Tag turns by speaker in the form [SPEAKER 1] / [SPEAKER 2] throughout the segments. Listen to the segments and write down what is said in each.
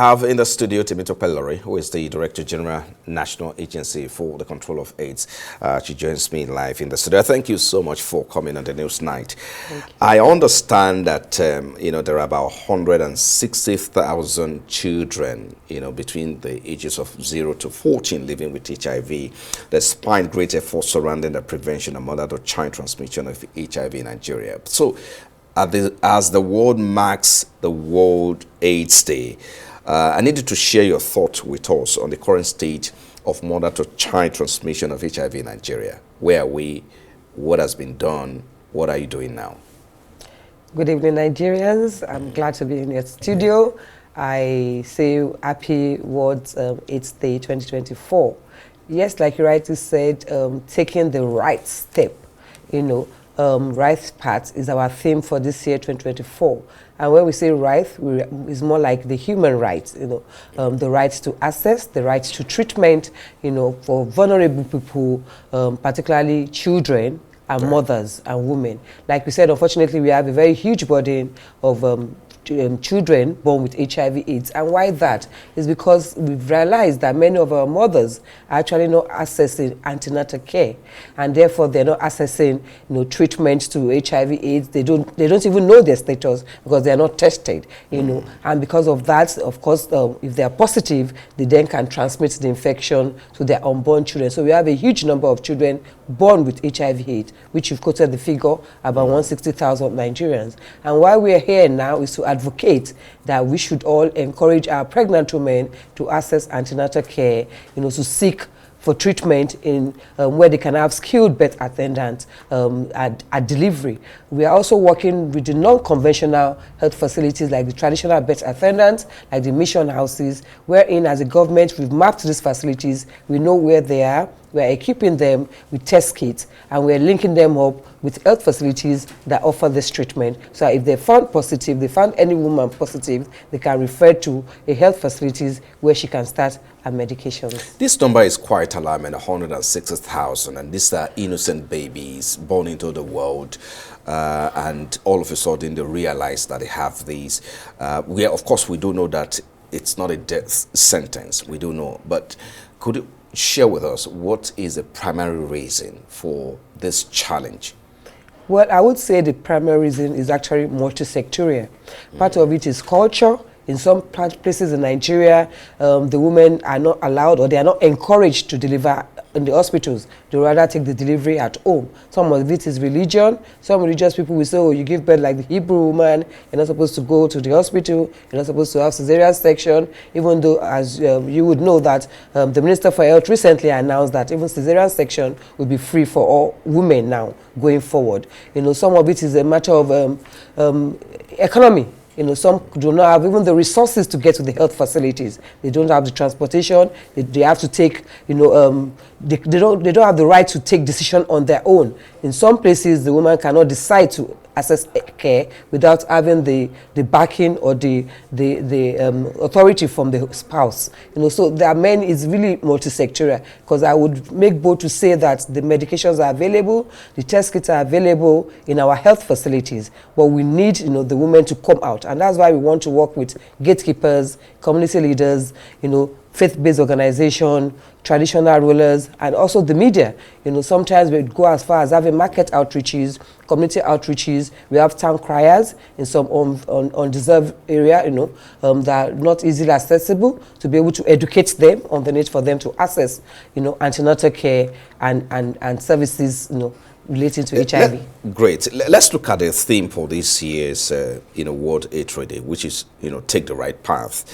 [SPEAKER 1] have in the studio Temitope Ilori, who is the Director General, National Agency for the Control of AIDS. She joins me live in the studio. Thank you so much for coming on the news night. I understand that there are about 160,000 children, between the ages of 0 to 14 living with HIV. Despite great efforts surrounding the prevention of mother-to-child transmission of HIV in Nigeria. So, as the world marks the World AIDS Day, I needed to share your thoughts with us on the current state of mother-to-child transmission of HIV in Nigeria. Where are we? What has been done? What are you doing now?
[SPEAKER 2] Good evening, Nigerians. I'm glad to be in your studio. I say happy World AIDS Day 2024. Yes, like you rightly said, taking the right step, right path is our theme for this year 2024. And when we say right, it's more like the human rights, the right to access, the right to treatment, for vulnerable people, particularly children and mothers and women. Like we said, unfortunately, we have a very huge burden of children born with HIV/AIDS. And why that? Is because we've realized that many of our mothers are actually not accessing antenatal care, and therefore they're not accessing treatment to HIV/AIDS. They don't even know their status because they're not tested, and because of that, of course, if they are positive, they then can transmit the infection to their unborn children. So we have a huge number of children born with HIV/AIDS, which you've quoted the figure, about 160,000 Nigerians. And why we're here now is to advocate that we should all encourage our pregnant women to access antenatal care, to seek for treatment in where they can have skilled birth attendants at delivery. We are also working with the non-conventional health facilities like the traditional birth attendants, like the mission houses, wherein as a government we've mapped these facilities, we know where they are, we're equipping them with test kits, and we're linking them up with health facilities that offer this treatment. So if they found positive, they found any woman positive, they can refer to a health facilities where she can start her medications.
[SPEAKER 1] This number is quite alarming, 160,000, and these are innocent babies born into the world. And all of a sudden they realize that they have these. Of course, we do know that it's not a death sentence. We do know, but could you share with us what is the primary reason for this challenge?
[SPEAKER 2] Well, I would say the primary reason is actually multi-sectorial. Part of it is culture. In some places in Nigeria, the women are not allowed or they are not encouraged to deliver in the hospitals. They rather take the delivery at home. Some of it is religion. Some religious people will say, oh, you give birth like the Hebrew woman, you're not supposed to go to the hospital, you're not supposed to have cesarean section, even though, as you would know, that the Minister for Health recently announced that even cesarean section will be free for all women now going forward. Some of it is a matter of economy. Some do not have even the resources to get to the health facilities. They don't have the transportation. They have to take, they don't have the right to take decision on their own. In some places, the woman cannot decide to access care without having the backing or the authority from the spouse. So there are men, it's really multi-sectorial, because I would make bold to say that the medications are available, the test kits are available in our health facilities, but we need the women to come out, and that's why we want to work with gatekeepers, community leaders, faith-based organization, traditional rulers, and also the media. Sometimes we go as far as having market outreaches, community outreaches. We have town criers in some undeserved area, that are not easily accessible, to be able to educate them on the need for them to access, antenatal care and services, related to HIV.
[SPEAKER 1] Great. Let's look at the theme for this year's World AIDS Day, which is take the right path.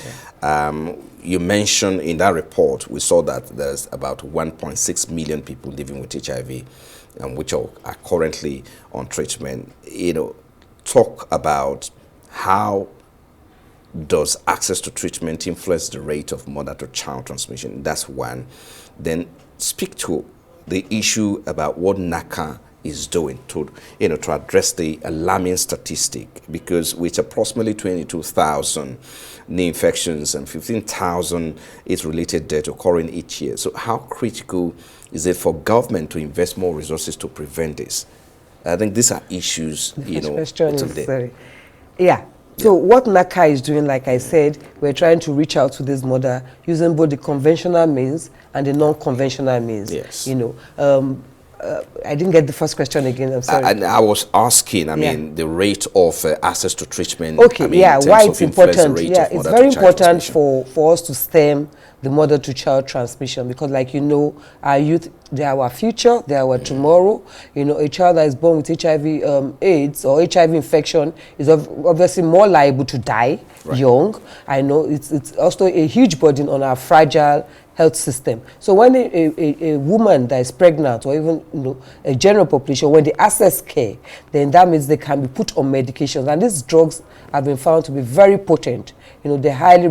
[SPEAKER 1] Yeah. You mentioned in that report, we saw that there's about 1.6 million people living with HIV, which are currently on treatment. Talk about how does access to treatment influence the rate of mother-to-child transmission? That's one. Then speak to the issue about what NACA is doing to address the alarming statistic, because with approximately 22,000 new infections and 15,000 AIDS-related deaths occurring each year. So how critical is it for government to invest more resources to prevent this? I think these are issues,
[SPEAKER 2] question is, yeah, So what NACA is doing, like I said, we're trying to reach out to this mother using both the conventional means and the non-conventional means.
[SPEAKER 1] Yes.
[SPEAKER 2] You know, I didn't get the first question again. I'm sorry.
[SPEAKER 1] And I was asking, I mean, the rate of access to treatment.
[SPEAKER 2] Okay,
[SPEAKER 1] I mean,
[SPEAKER 2] yeah, why
[SPEAKER 1] of
[SPEAKER 2] it's important.
[SPEAKER 1] rate
[SPEAKER 2] Yeah,
[SPEAKER 1] of
[SPEAKER 2] it's
[SPEAKER 1] mother
[SPEAKER 2] very
[SPEAKER 1] to child
[SPEAKER 2] important
[SPEAKER 1] transmission.
[SPEAKER 2] for us to stem the mother-to-child transmission, because, like you know, our youth, they are our future, they are our tomorrow. You know, a child that is born with HIV AIDS or HIV infection is obviously more liable to die young. I know it's also a huge burden on our fragile health system. So when a woman that is pregnant, or even, you know, a general population, when they access care, then that means they can be put on medications. And these drugs have been found to be very potent. You know, they're highly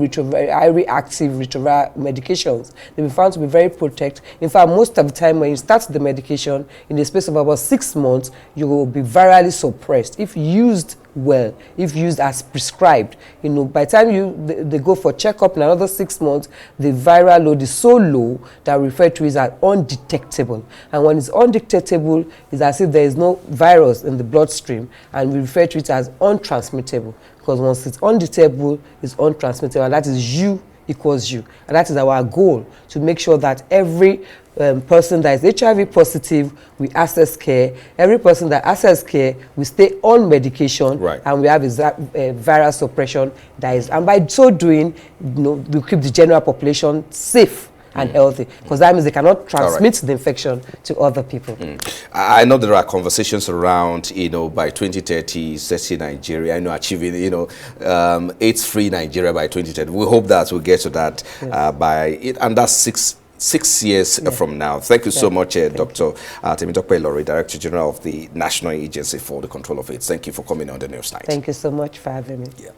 [SPEAKER 2] active retroviral medications. They've been found to be very potent. In fact, most of the time when you start the medication, in the space of about 6 months, you will be virally suppressed if used well, if used as prescribed. You know, by the time they go for checkup in another 6 months, the viral load is so low that we refer to it as undetectable. And when it's undetectable, it's as if there is no virus in the bloodstream, and we refer to it as untransmittable. Because once it's undetectable, it's untransmittable, and that is U equals U. And that is our goal, to make sure that every person that is HIV positive, we access care. Every person that access care, we stay on medication, and we have a viral suppression that is, and by so doing, you know, we keep the general population safe and healthy, because that means they cannot transmit the infection to other people.
[SPEAKER 1] I know there are conversations around, you know, by 2030, setting Nigeria, I know, achieving, you know, AIDS-free Nigeria by 2030. We hope that we'll get to that and that's six years from now. Thank you so much, Dr. Temitope Ilori, Director General of the National Agency for the Control of AIDS. Thank you for coming on the News Night.
[SPEAKER 2] Thank you so much for having me.
[SPEAKER 1] Yeah.